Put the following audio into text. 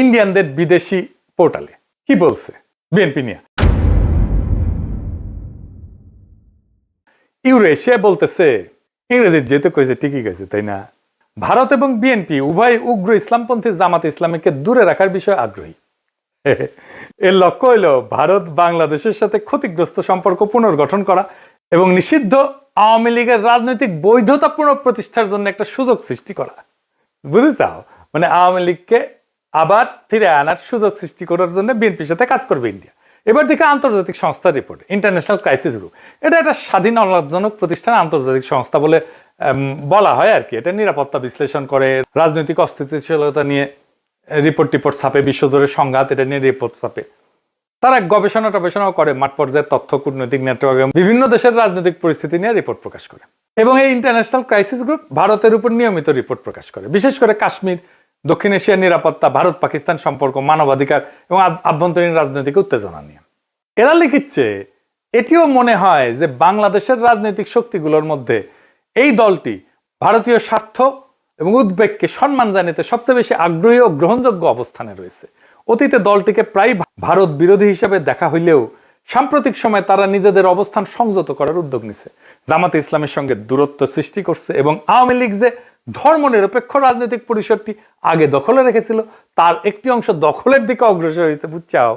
ইন্ডিয়ানদের বিদেশি পোর্টালে কি বলছে বিএনপি নিয়ে। ইউরেশিয়া বলতেছে, ইংরেজি যেহেতু কয়েছে ঠিকই গেছে তাই না, ভারত এবং বিএনপি উভয় উগ্র ইসলামপন্থী জামাতে ইসলামীকে দূরে রাখার বিষয়ে আগ্রহী। এর লক্ষ্য হইল ভারত বাংলাদেশের সাথে ক্ষতিগ্রস্ত সম্পর্ক পুনর্গঠন করা এবং নিষিদ্ধ আওয়ামী লীগের রাজনৈতিক বৈধতা পুনঃপ্রতিষ্ঠার জন্য একটা সুযোগ সৃষ্টি করা। বুঝতে চাও? মানে আওয়ামী লীগকে আবার ফিরে আনার সুযোগ সৃষ্টি করার জন্য বিএনপির সাথে কাজ করবে ইন্ডিয়া। এবার দিকে আন্তর্জাতিক সংস্থার রিপোর্ট, ইন্টারন্যাশনাল ক্রাইসিস গ্রুপ, এটা একটা স্বাধীন অলাভজনক প্রতিষ্ঠান, আন্তর্জাতিক সংস্থা বলে বলা হয় আর কি। এটা নিরাপত্তা বিশ্লেষণ করে, রাজনৈতিক অস্থিতিশীলতা নিয়ে রিপোর্ট ছাপে, বিশ্বজুড়ে সংঘাত এটা নিয়ে রিপোর্ট ছাপে। তারা গবেষণাও করে, মাঠ পর্যায়ের তথ্য, কূটনৈতিক নেটওয়ার্ক, বিভিন্ন দেশের রাজনৈতিক পরিস্থিতি নিয়ে রিপোর্ট প্রকাশ করে। এবং এই ইন্টারন্যাশনাল ক্রাইসিস গ্রুপ ভারতের উপর নিয়মিত রিপোর্ট প্রকাশ করে, বিশেষ করে কাশ্মীর, দক্ষিণ এশিয়ার নিরাপত্তা, ভারত পাকিস্তান সম্পর্ক, মানবাধিকার এবং আভ্যন্তরীণ রাজনৈতিক উত্তেজনা নিয়ে। এরা লিখিচ্ছে এটিও মনে হয় যে বাংলাদেশের রাজনৈতিক শক্তিগুলোর মধ্যে এই দলটি ভারতীয় স্বার্থ এবং উদ্বেগকে সম্মান জানাতে সবচেয়ে বেশি আগ্রহী ও গ্রহণযোগ্য অবস্থানে রয়েছে। অতীতে দলটিকে প্রায় ভারত বিরোধী হিসেবে দেখা হইলেও সাম্প্রতিক সময়ে তারা নিজেদের অবস্থান সংযত করার উদ্যোগ নিছে, জামাতে ইসলামের সঙ্গে দূরত্ব সৃষ্টি করছে এবং আওয়ামী লীগ যে ধর্মনিরপেক্ষ রাজনৈতিক পরিসরটি আগে দখলে রেখেছিল তার একটি অংশ দখলের দিকে অগ্রসর হয়েছে। বুঝছাও?